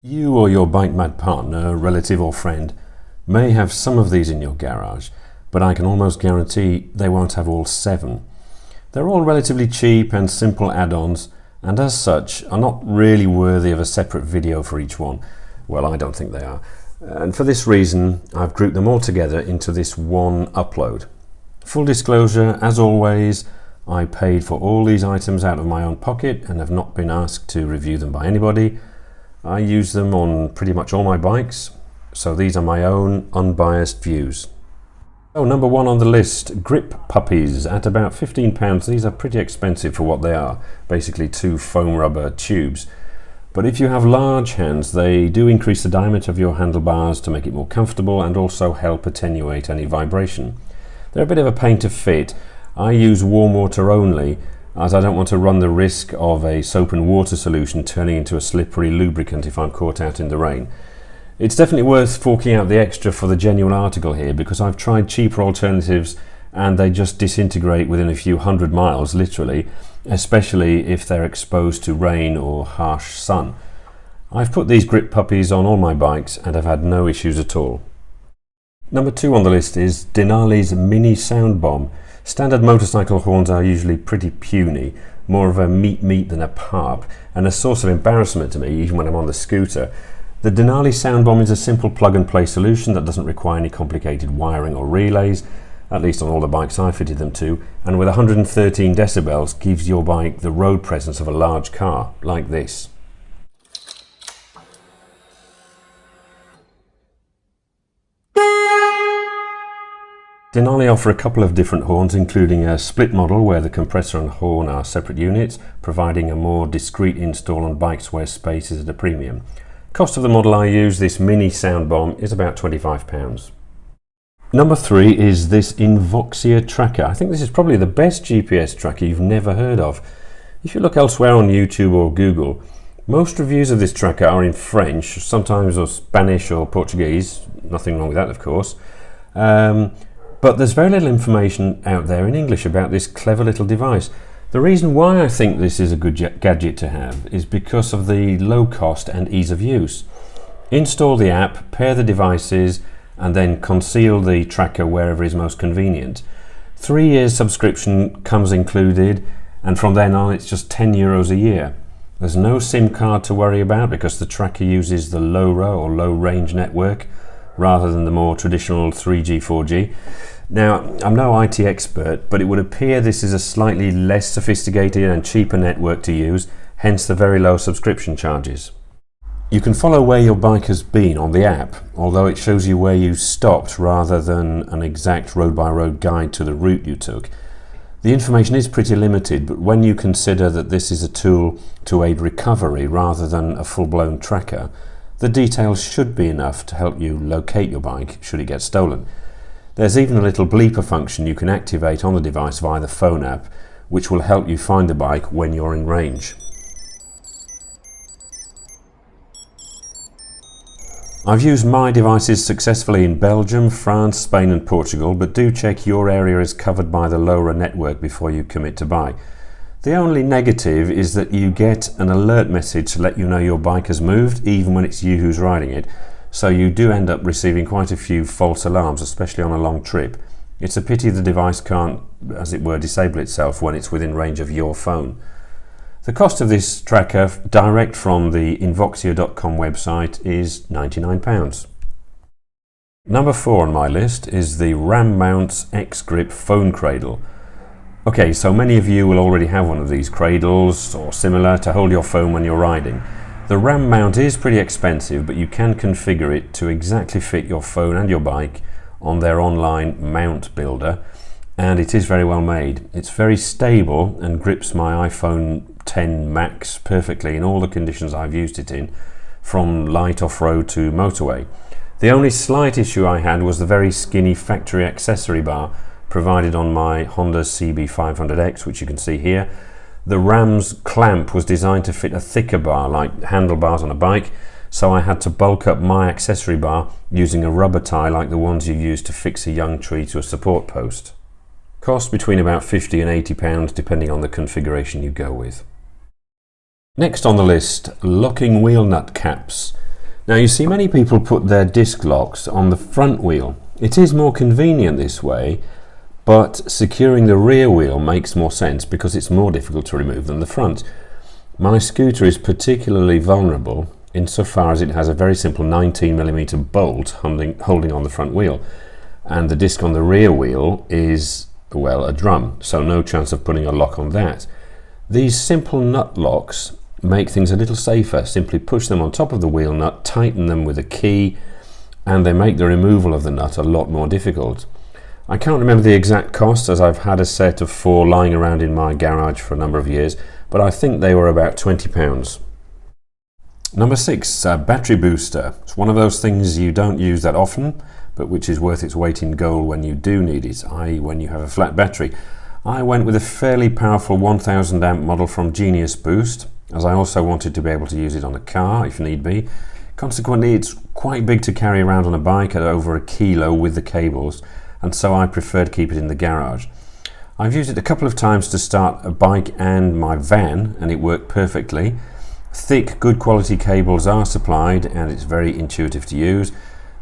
You or your bike mad partner, relative or friend may have some of these in your garage, but I can almost guarantee they won't have all 7. They're all relatively cheap and simple add-ons, and as such are not really worthy of a separate video for each one. Well, I don't think they are. And for this reason, I've grouped them all together into this one upload. Full disclosure, as always, I paid for all these items out of my own pocket and have not been asked to review them by anybody. I use them on pretty much all my bikes, so these are my own unbiased views. So number 1 on the list, GripPuppies at about £15. These are pretty expensive for what they are, basically 2 foam rubber tubes. But if you have large hands, they do increase the diameter of your handlebars to make it more comfortable and also help attenuate any vibration. They're a bit of a pain to fit. I use warm water only, as I don't want to run the risk of a soap and water solution turning into a slippery lubricant if I'm caught out in the rain. It's definitely worth forking out the extra for the genuine article here, because I've tried cheaper alternatives and they just disintegrate within a few hundred miles, literally, especially if they're exposed to rain or harsh sun. I've put these GripPuppies on all my bikes and have had no issues at all. Number 2 on the list is Denali's Mini Sound Bomb. Standard motorcycle horns are usually pretty puny, more of a meet than a parp, and a source of embarrassment to me even when I'm on the scooter. The Denali Sound Bomb is a simple plug-and-play solution that doesn't require any complicated wiring or relays, at least on all the bikes I fitted them to, and with 113 decibels gives your bike the road presence of a large car, like this. Denali offer a couple of different horns, including a split model where the compressor and horn are separate units, providing a more discreet install on bikes where space is at a premium. Cost of the model I use, this Mini Sound Bomb, is about £25. Number 3 is this Invoxia tracker. I think this is probably the best GPS tracker you've never heard of. If you look elsewhere on YouTube or Google, most reviews of this tracker are in French, sometimes or Spanish or Portuguese. Nothing wrong with that, of course. But there's very little information out there in English about this clever little device. The reason why I think this is a good gadget to have is because of the low cost and ease of use. Install the app, pair the devices, and then conceal the tracker wherever is most convenient. 3 years subscription comes included, and from then on it's just €10 a year. There's no SIM card to worry about because the tracker uses the LoRa or low range network rather than the more traditional 3G, 4G. Now, I'm no IT expert, but it would appear this is a slightly less sophisticated and cheaper network to use, hence the very low subscription charges. You can follow where your bike has been on the app, although it shows you where you stopped rather than an exact road-by-road guide to the route you took. The information is pretty limited, but when you consider that this is a tool to aid recovery rather than a full-blown tracker, the details should be enough to help you locate your bike should it get stolen. There's even a little bleeper function you can activate on the device via the phone app, which will help you find the bike when you're in range. I've used my devices successfully in Belgium, France, Spain and Portugal, but do check your area is covered by the LoRa network before you commit to buy. The only negative is that you get an alert message to let you know your bike has moved, even when it's you who's riding it, so you do end up receiving quite a few false alarms, especially on a long trip. It's a pity the device can't, as it were, disable itself when it's within range of your phone. The cost of this tracker, direct from the Invoxia.com website, is £99. Number 4 on my list is the Ram Mounts X-Grip phone cradle. Okay, so many of you will already have one of these cradles or similar to hold your phone when you're riding. The RAM mount is pretty expensive, but you can configure it to exactly fit your phone and your bike on their online mount builder, and it is very well made. It's very stable and grips my iPhone X Max perfectly in all the conditions I've used it in, from light off-road to motorway. The only slight issue I had was the very skinny factory accessory bar provided on my Honda CB500X, which you can see here. The Ram's clamp was designed to fit a thicker bar, like handlebars on a bike, so I had to bulk up my accessory bar using a rubber tie like the ones you use to fix a young tree to a support post. Cost between about £50 and £80 depending on the configuration you go with. Next on the list, locking wheel nut caps. Now you see many people put their disc locks on the front wheel. It is more convenient this way, but securing the rear wheel makes more sense because it's more difficult to remove than the front. My scooter is particularly vulnerable insofar as it has a very simple 19mm bolt holding on the front wheel, and the disc on the rear wheel is, well, a drum, so no chance of putting a lock on that. These simple nut locks make things a little safer. Simply push them on top of the wheel nut, tighten them with a key, and they make the removal of the nut a lot more difficult. I can't remember the exact cost, as I've had a set of 4 lying around in my garage for a number of years, but I think they were about £20. Number 6, a battery booster. It's one of those things you don't use that often, but which is worth its weight in gold when you do need it, i.e. when you have a flat battery. I went with a fairly powerful 1000 amp model from Genius Boost, as I also wanted to be able to use it on a car if need be. Consequently, it's quite big to carry around on a bike at over 1 kilo with the cables, and so I prefer to keep it in the garage. I've used it a couple of times to start a bike and my van, and it worked perfectly. Thick, good quality cables are supplied, and it's very intuitive to use.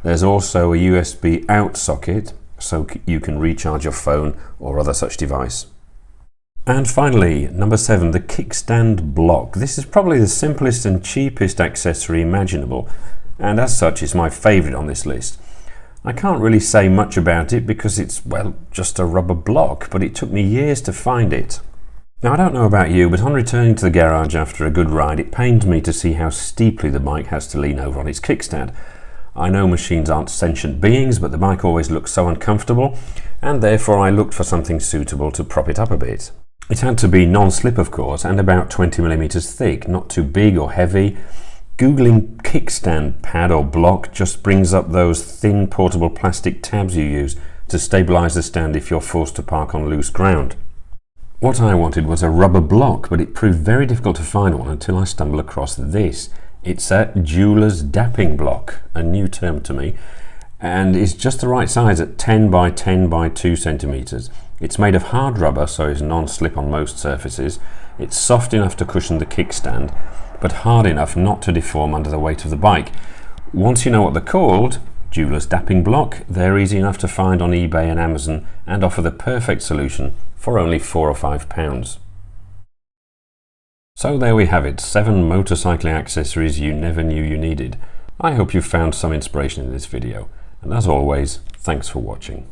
There's also a USB out socket, so you can recharge your phone or other such device. And finally, number 7, the Kickstand block. This is probably the simplest and cheapest accessory imaginable, and as such is my favourite on this list. I can't really say much about it because it's, well, just a rubber block, but it took me years to find it. Now I don't know about you, but on returning to the garage after a good ride, it pained me to see how steeply the bike has to lean over on its kickstand. I know machines aren't sentient beings, but the bike always looks so uncomfortable, and therefore I looked for something suitable to prop it up a bit. It had to be non-slip, of course, and about 20mm thick, not too big or heavy. Googling kickstand pad or block just brings up those thin portable plastic tabs you use to stabilise the stand if you're forced to park on loose ground. What I wanted was a rubber block, but it proved very difficult to find one until I stumbled across this. It's a jeweler's dapping block, a new term to me, and is just the right size at 10 by 10 by 2 centimeters. It's made of hard rubber, so it's non-slip on most surfaces. It's soft enough to cushion the kickstand, but hard enough not to deform under the weight of the bike. Once you know what they're called, jeweler's dapping block, they're easy enough to find on eBay and Amazon and offer the perfect solution for only £4 or £5. So there we have it, 7 motorcycling accessories you never knew you needed. I hope you found some inspiration in this video, and as always, thanks for watching.